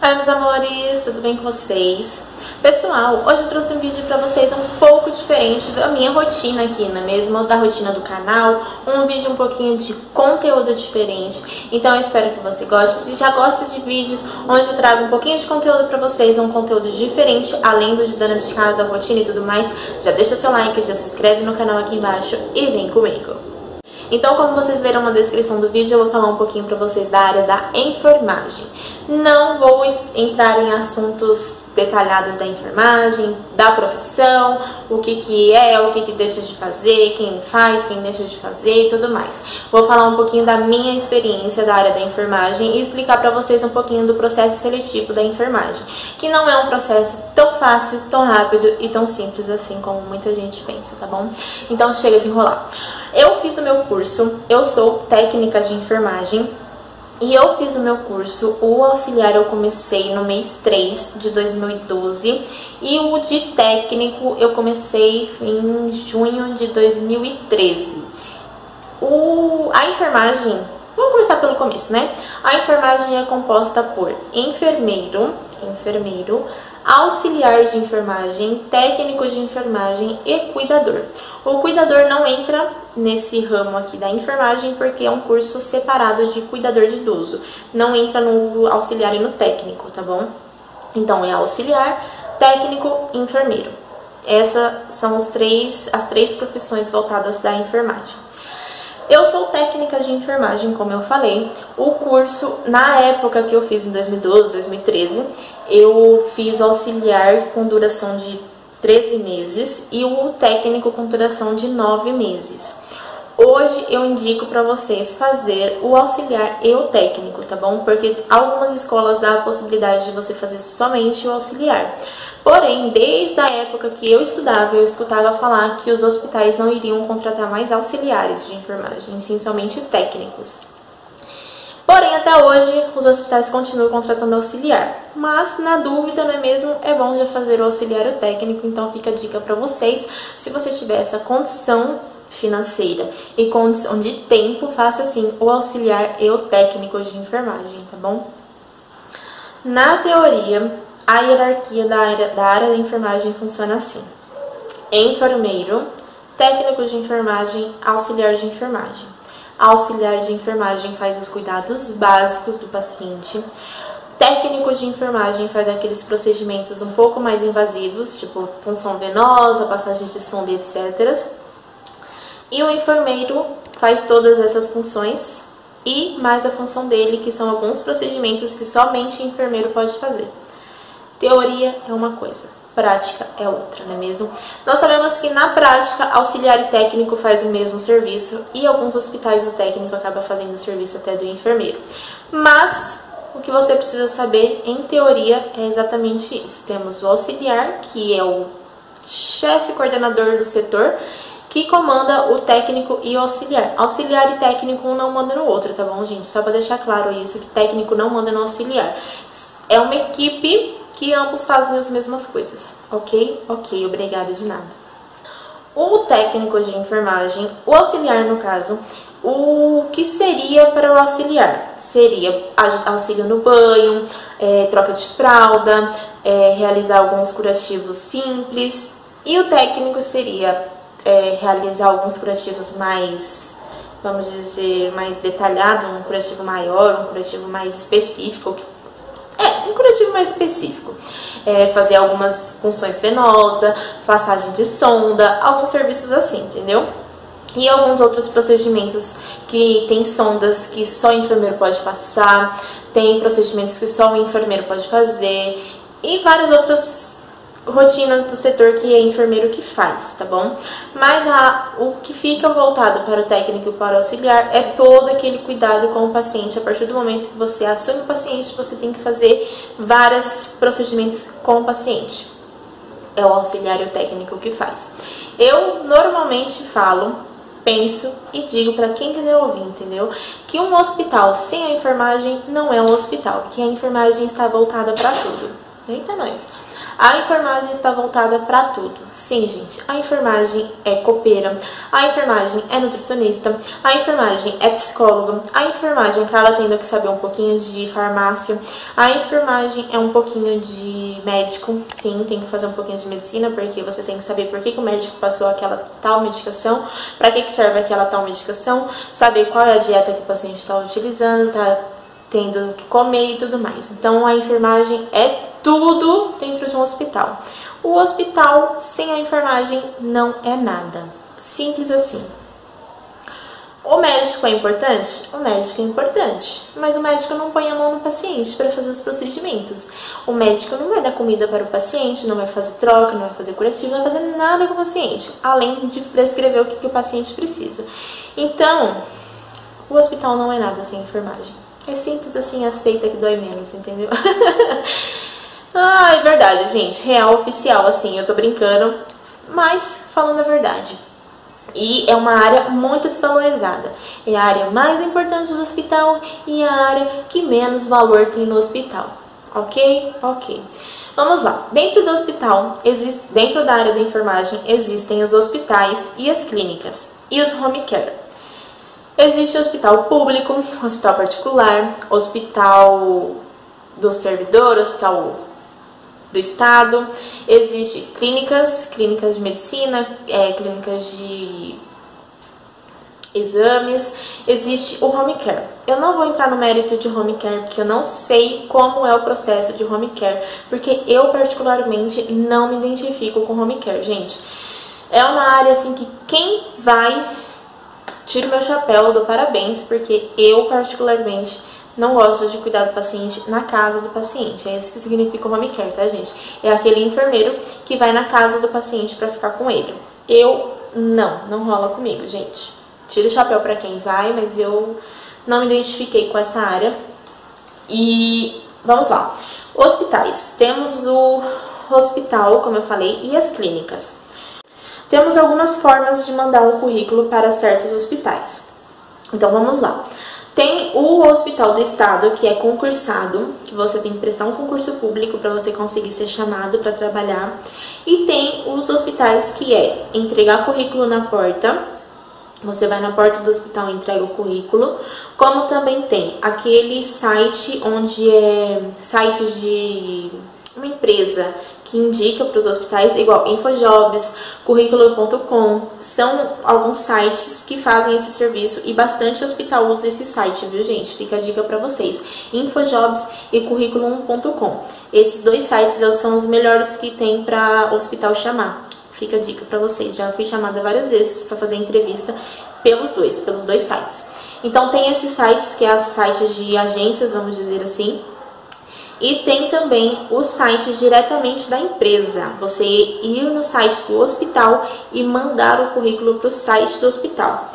Oi, meus amores, tudo bem com vocês? Pessoal, hoje eu trouxe um vídeo pra vocês um pouco diferente da minha rotina aqui, não é mesmo? Da rotina do canal, um vídeo um pouquinho de conteúdo diferente. Então eu espero que você goste. Se já gosta de vídeos onde eu trago um pouquinho de conteúdo pra vocês, um conteúdo diferente, além do de dona de casa, rotina e tudo mais, já deixa seu like, já se inscreve no canal aqui embaixo e vem comigo. Então, como vocês leram na descrição do vídeo, eu vou falar um pouquinho pra vocês da área da enfermagem. Não vou entrar em assuntos detalhados da enfermagem, da profissão, o que é, o que deixa de fazer, quem faz, quem deixa de fazer e tudo mais. Vou falar um pouquinho da minha experiência da área da enfermagem e explicar pra vocês um pouquinho do processo seletivo da enfermagem, que não é um processo tão fácil, tão rápido e tão simples assim como muita gente pensa, tá bom? Então chega de enrolar. Eu fiz o meu curso, eu sou técnica de enfermagem e eu fiz o meu curso, o auxiliar eu comecei no mês 3 de 2012 e o de técnico eu comecei em junho de 2013. A enfermagem, vamos começar pelo começo, né? A enfermagem é composta por enfermeiro, auxiliar de enfermagem, técnico de enfermagem e cuidador. O cuidador não entra nesse ramo aqui da enfermagem porque é um curso separado de cuidador de idoso. Não entra no auxiliar e no técnico, tá bom? Então é auxiliar, técnico e enfermeiro. Essas são as três profissões voltadas da enfermagem. Eu sou técnica de enfermagem, como eu falei. O curso, na época que eu fiz em 2012, 2013, eu fiz o auxiliar com duração de 13 meses e o técnico com duração de 9 meses. Hoje eu indico para vocês fazer o auxiliar e o técnico, tá bom? Porque algumas escolas dão a possibilidade de você fazer somente o auxiliar. Porém, desde a época que eu estudava, eu escutava falar que os hospitais não iriam contratar mais auxiliares de enfermagem, sim somente técnicos. Porém, até hoje, os hospitais continuam contratando auxiliar. Mas, na dúvida, não é mesmo? É bom já fazer o auxiliar e o técnico, então fica a dica para vocês. Se você tiver essa condição financeira e condição de tempo, faça assim o auxiliar e o técnico de enfermagem, tá bom? Na teoria, a hierarquia da área da enfermagem funciona assim: enfermeiro, técnico de enfermagem, auxiliar de enfermagem. Auxiliar de enfermagem faz os cuidados básicos do paciente. Técnico de enfermagem faz aqueles procedimentos um pouco mais invasivos, tipo punção venosa, passagem de sonda, etc. E o enfermeiro faz todas essas funções e mais a função dele, que são alguns procedimentos que somente o enfermeiro pode fazer. Teoria é uma coisa, prática é outra, não é mesmo? Nós sabemos que na prática, auxiliar e técnico faz o mesmo serviço e alguns hospitais o técnico acaba fazendo o serviço até do enfermeiro. Mas o que você precisa saber em teoria é exatamente isso. Temos o auxiliar, que é o chefe coordenador do setor, que comanda o técnico e o auxiliar. Auxiliar e técnico um não manda no outro, tá bom, gente? Só para deixar claro isso, que técnico não manda no auxiliar. É uma equipe que ambos fazem as mesmas coisas, ok? Ok, obrigada de nada. O técnico de enfermagem, o auxiliar no caso, o que seria para o auxiliar? Seria auxílio no banho, troca de fralda, realizar alguns curativos simples. E o técnico seria realizar alguns curativos mais, vamos dizer, mais detalhado, um curativo maior, um curativo mais específico, um curativo mais específico. Fazer algumas punções venosas, passagem de sonda, alguns serviços assim, entendeu? E alguns outros procedimentos que tem sondas que só o enfermeiro pode passar, tem procedimentos que só o enfermeiro pode fazer e várias outras rotinas do setor que é enfermeiro que faz, tá bom? Mas o que fica voltado para o técnico e para o auxiliar é todo aquele cuidado com o paciente. A partir do momento que você assume o paciente, você tem que fazer vários procedimentos com o paciente. É o auxiliar e o técnico que faz. Eu normalmente falo, penso e digo para quem quiser ouvir, entendeu? Que um hospital sem a enfermagem não é um hospital, que a enfermagem está voltada para tudo. Eita, nós. A enfermagem está voltada para tudo. Sim, gente, a enfermagem é copeira, a enfermagem é nutricionista, a enfermagem é psicóloga, a enfermagem acaba tendo que saber um pouquinho de farmácia, a enfermagem é um pouquinho de médico, sim, tem que fazer um pouquinho de medicina, porque você tem que saber por que o médico passou aquela tal medicação, para que serve aquela tal medicação, saber qual é a dieta que o paciente está utilizando, tá tendo que comer e tudo mais. Então, a enfermagem é tudo dentro de um hospital. O hospital sem a enfermagem não é nada. Simples assim. O médico é importante? O médico é importante, mas o médico não põe a mão no paciente para fazer os procedimentos. O médico não vai dar comida para o paciente, não vai fazer troca, não vai fazer curativo, não vai fazer nada com o paciente, além de prescrever o que o paciente precisa. Então, o hospital não é nada sem enfermagem. É simples assim, aceita que dói menos, entendeu? Ah, é verdade, gente. Real, oficial, assim, eu tô brincando, mas falando a verdade. E é uma área muito desvalorizada. É a área mais importante do hospital e a área que menos valor tem no hospital. Ok? Ok. Vamos lá. Dentro do hospital, dentro da área da enfermagem, existem os hospitais e as clínicas. E os home care. Existe hospital público, hospital particular, hospital do servidor, hospital do estado. Existe clínicas de medicina, clínicas de exames. Existe o home care. Eu não vou entrar no mérito de home care, porque eu não sei como é o processo de home care, porque eu particularmente não me identifico com home care, gente. É uma área assim que quem vai... Tiro meu chapéu, dou parabéns, porque eu, particularmente, não gosto de cuidar do paciente na casa do paciente. É isso que significa o home care, tá, gente? É aquele enfermeiro que vai na casa do paciente pra ficar com ele. Eu, não rola comigo, gente. Tiro o chapéu pra quem vai, mas eu não me identifiquei com essa área. E vamos lá. Hospitais. Temos o hospital, como eu falei, e as clínicas. Temos algumas formas de mandar um currículo para certos hospitais. Então, vamos lá. Tem o hospital do estado, que é concursado, que você tem que prestar um concurso público para você conseguir ser chamado para trabalhar. E tem os hospitais que é entregar currículo na porta. Você vai na porta do hospital e entrega o currículo. Como também tem aquele site onde é sites de uma empresa que indica para os hospitais, igual Infojobs, Currículo.com, são alguns sites que fazem esse serviço e bastante hospital usa esse site, viu, gente? Fica a dica para vocês. Infojobs e Currículo.com. Esses dois sites são os melhores que tem para o hospital chamar. Fica a dica para vocês. Já fui chamada várias vezes para fazer entrevista pelos dois sites. Então tem esses sites, que é os sites de agências, vamos dizer assim. E tem também os sites diretamente da empresa. Você ir no site do hospital e mandar o currículo para o site do hospital.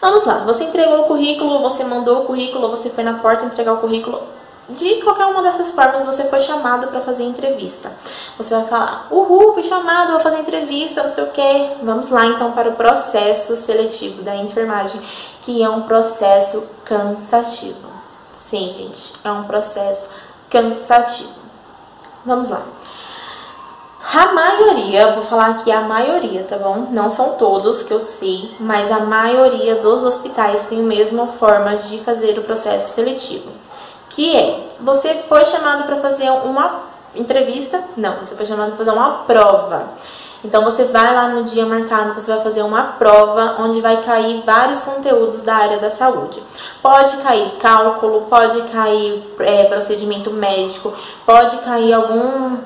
Vamos lá, você entregou o currículo, você mandou o currículo, você foi na porta entregar o currículo. De qualquer uma dessas formas, você foi chamado para fazer entrevista. Você vai falar, uhul, fui chamado, vou fazer entrevista, não sei o que. Vamos lá, então, para o processo seletivo da enfermagem, que é um processo cansativo. Sim, gente, é um processo cansativo. Vamos lá. A maioria, vou falar aqui a maioria, tá bom? Não são todos que eu sei, mas a maioria dos hospitais tem a mesma forma de fazer o processo seletivo. Que é, você foi chamado para fazer uma entrevista? Não, você foi chamado para fazer uma prova. Então, você vai lá no dia marcado, você vai fazer uma prova onde vai cair vários conteúdos da área da saúde. Pode cair cálculo, pode cair procedimento médico, pode cair algum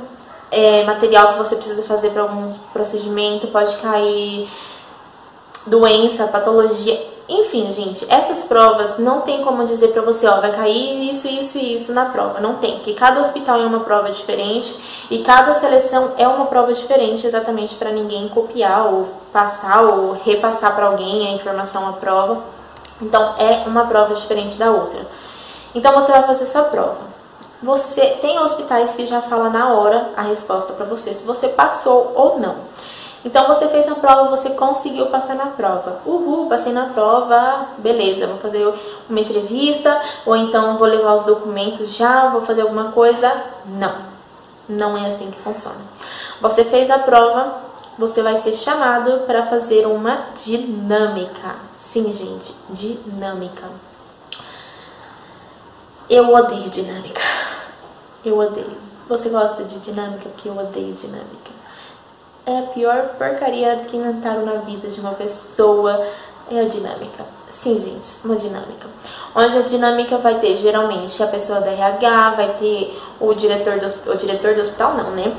material que você precisa fazer para algum procedimento, pode cair doença, patologia. Enfim, gente, essas provas não tem como dizer pra você, ó, vai cair isso, isso e isso na prova. Não tem, porque cada hospital é uma prova diferente e cada seleção é uma prova diferente, exatamente para ninguém copiar ou passar ou repassar para alguém a informação, a prova. Então, é uma prova diferente da outra. Então, você vai fazer essa prova. Você tem hospitais que já falam na hora a resposta para você, se você passou ou não. Então, você fez a prova, você conseguiu passar na prova. Uhul, passei na prova, beleza, vou fazer uma entrevista, ou então vou levar os documentos já, vou fazer alguma coisa. Não. Não é assim que funciona. Você fez a prova, você vai ser chamado para fazer uma dinâmica. Sim, gente, dinâmica. Eu odeio dinâmica. Eu odeio. Você gosta de dinâmica? Porque eu odeio dinâmica. É a pior porcaria que inventaram na vida de uma pessoa. É a dinâmica. Sim, gente, uma dinâmica. Onde a dinâmica vai ter, geralmente, a pessoa da RH, vai ter o diretor do hospital, não, né?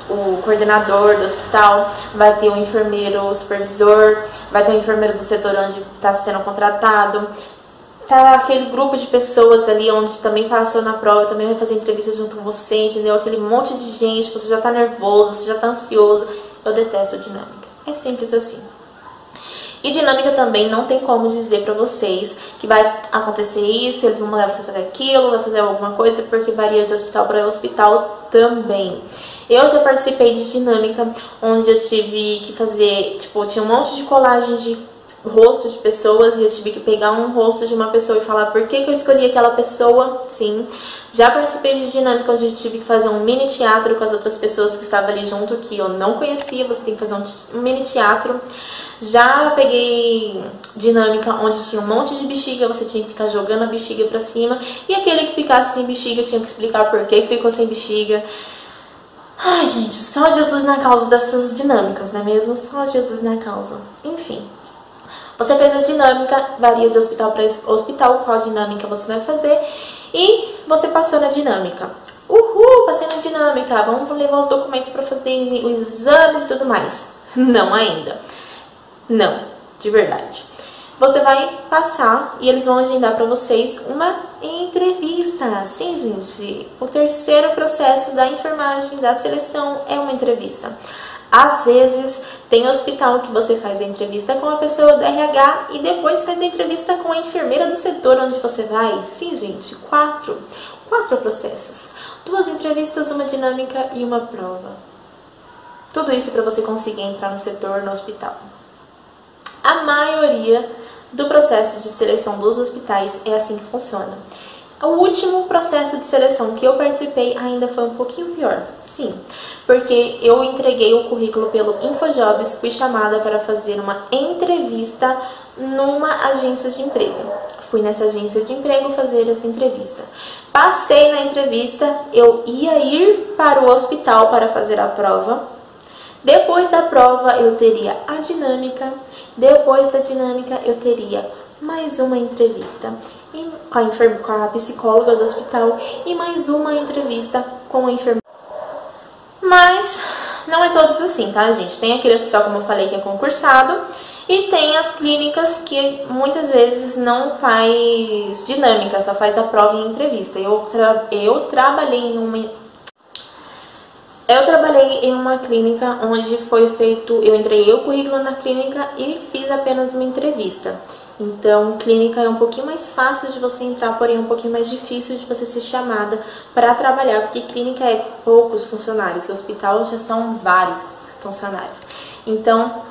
O coordenador do hospital, vai ter o enfermeiro, o supervisor, vai ter o enfermeiro do setor onde está sendo contratado. Tá aquele grupo de pessoas ali onde também passou na prova, também vai fazer entrevista junto com você, entendeu? Aquele monte de gente, você já tá nervoso, você já tá ansioso. Eu detesto dinâmica. É simples assim. E dinâmica também não tem como dizer pra vocês que vai acontecer isso, eles vão mandar você fazer aquilo, vai fazer alguma coisa, porque varia de hospital para hospital também. Eu já participei de dinâmica, onde eu tive que fazer, tipo, tinha um monte de colagem de rosto de pessoas e eu tive que pegar um rosto de uma pessoa e falar por que eu escolhi aquela pessoa. Sim, já participei de dinâmica onde eu tive que fazer um mini teatro com as outras pessoas que estavam ali junto, que eu não conhecia. Você tem que fazer um mini teatro. Já peguei dinâmica onde tinha um monte de bexiga, você tinha que ficar jogando a bexiga pra cima, e aquele que ficasse sem bexiga tinha que explicar por que ficou sem bexiga. Ai, gente, só Jesus na causa dessas dinâmicas, não é mesmo? Só Jesus na causa. Enfim. Você fez a dinâmica, varia de hospital para hospital, qual dinâmica você vai fazer, e você passou na dinâmica. Uhul, passei na dinâmica, vamos levar os documentos para fazer os exames e tudo mais. Não ainda. Não, de verdade. Você vai passar e eles vão agendar para vocês uma entrevista. Sim, gente, o terceiro processo da enfermagem, da seleção, é uma entrevista. Às vezes, tem hospital que você faz a entrevista com a pessoa do RH e depois faz a entrevista com a enfermeira do setor onde você vai. Sim, gente, quatro processos. 2 entrevistas, uma dinâmica e uma prova. Tudo isso para você conseguir entrar no setor, no hospital. A maioria do processo de seleção dos hospitais é assim que funciona. O último processo de seleção que eu participei ainda foi um pouquinho pior. Sim, porque eu entreguei o currículo pelo InfoJobs, fui chamada para fazer uma entrevista numa agência de emprego. Fui nessa agência de emprego fazer essa entrevista. Passei na entrevista, eu ia ir para o hospital para fazer a prova. Depois da prova eu teria a dinâmica. Depois da dinâmica eu teria mais uma entrevista com a psicóloga do hospital e mais uma entrevista com a enfermeira. Mas não é todos assim, tá, gente? Tem aquele hospital, como eu falei, que é concursado, e tem as clínicas que muitas vezes não faz dinâmica, só faz a prova e a entrevista. Eu trabalhei em uma clínica onde foi feito, eu entreguei o currículo na clínica e fiz apenas uma entrevista. Então, clínica é um pouquinho mais fácil de você entrar, porém é um pouquinho mais difícil de você ser chamada para trabalhar, porque clínica é poucos funcionários, hospital já são vários funcionários. Então,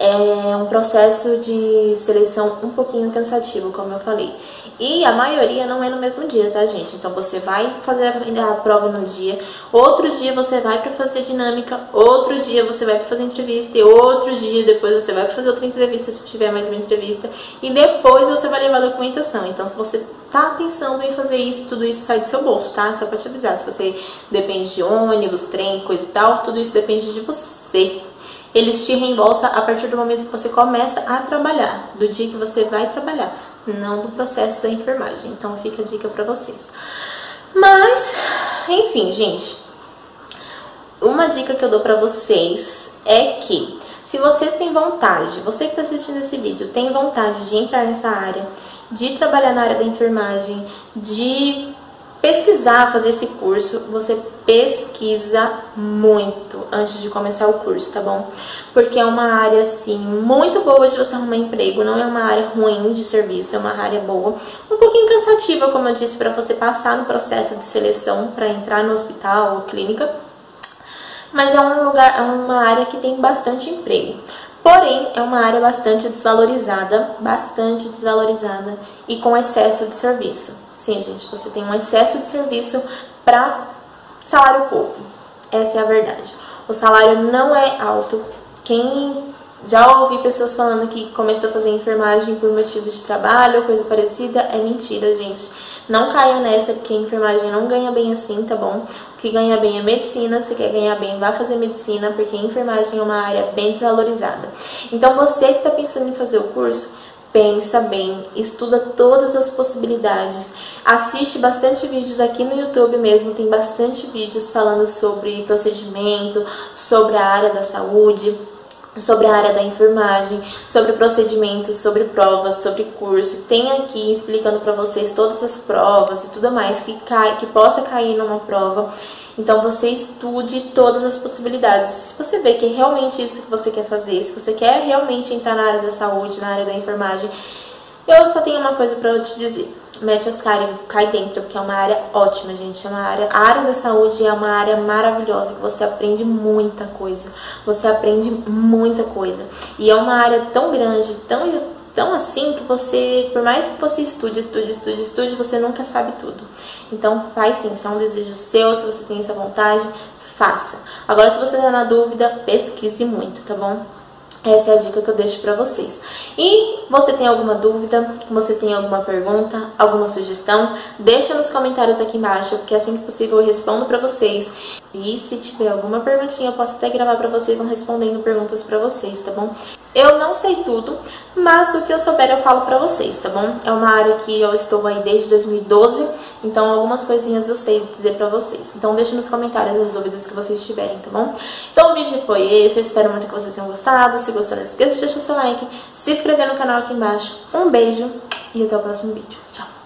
é um processo de seleção um pouquinho cansativo, como eu falei. E a maioria não é no mesmo dia, tá, gente? Então você vai fazer a prova num dia, outro dia você vai para fazer dinâmica, outro dia você vai para fazer entrevista, e outro dia depois você vai fazer outra entrevista, se tiver mais uma entrevista, e depois você vai levar a documentação. Então, se você tá pensando em fazer isso, tudo isso sai do seu bolso, tá? Só pra te avisar, se você depende de ônibus, trem, coisa e tal, tudo isso depende de você. Eles te reembolsam a partir do momento que você começa a trabalhar, do dia que você vai trabalhar, não do processo da enfermagem. Então fica a dica pra vocês. Mas, enfim, gente, uma dica que eu dou pra vocês é que se você tem vontade, você que tá assistindo esse vídeo, tem vontade de entrar nessa área, de trabalhar na área da enfermagem, de pesquisar, fazer esse curso, você pesquisa muito antes de começar o curso, tá bom? Porque é uma área, assim, muito boa de você arrumar emprego, não é uma área ruim de serviço, é uma área boa, um pouquinho cansativa, como eu disse, para você passar no processo de seleção para entrar no hospital ou clínica, mas é uma área que tem bastante emprego. Porém, é uma área bastante desvalorizada e com excesso de serviço. Sim, gente, você tem um excesso de serviço para salário pouco. Essa é a verdade. O salário não é alto. Já ouvi pessoas falando que começou a fazer enfermagem por motivo de trabalho ou coisa parecida. É mentira, gente. Não caia nessa, porque a enfermagem não ganha bem assim, tá bom? O que ganha bem é medicina. Se quer ganhar bem, vá fazer medicina, porque a enfermagem é uma área bem desvalorizada. Então, você que tá pensando em fazer o curso, pensa bem, estuda todas as possibilidades, assiste bastante vídeos aqui no YouTube mesmo, tem bastante vídeos falando sobre procedimento, sobre a área da saúde, sobre a área da enfermagem, sobre procedimentos, sobre provas, sobre curso. Tem aqui explicando para vocês todas as provas e tudo mais que possa cair numa prova. Então, você estude todas as possibilidades. Se você vê que é realmente isso que você quer fazer, se você quer realmente entrar na área da saúde, na área da enfermagem, eu só tenho uma coisa pra te dizer. Mete as caras e cai dentro, porque é uma área ótima, gente. A área da saúde é uma área maravilhosa, que você aprende muita coisa. Você aprende muita coisa. E é uma área tão grande, tão assim, que você, por mais que você estude, você nunca sabe tudo. Então, faz sim, se é um desejo seu, se você tem essa vontade, faça. Agora, se você tá na dúvida, pesquise muito, tá bom? Essa é a dica que eu deixo pra vocês. E você tem alguma dúvida, você tem alguma pergunta, alguma sugestão, deixa nos comentários aqui embaixo, porque assim que possível eu respondo pra vocês. E se tiver alguma perguntinha, eu posso até gravar pra vocês, respondendo perguntas pra vocês, tá bom? Eu não sei tudo, mas o que eu souber eu falo pra vocês, tá bom? É uma área que eu estou aí desde 2012, então algumas coisinhas eu sei dizer pra vocês. Então deixa nos comentários as dúvidas que vocês tiverem, tá bom? Então o vídeo foi esse, eu espero muito que vocês tenham gostado. Se gostou, não esqueça de deixar seu like, se inscrever no canal aqui embaixo. Um beijo e até o próximo vídeo. Tchau!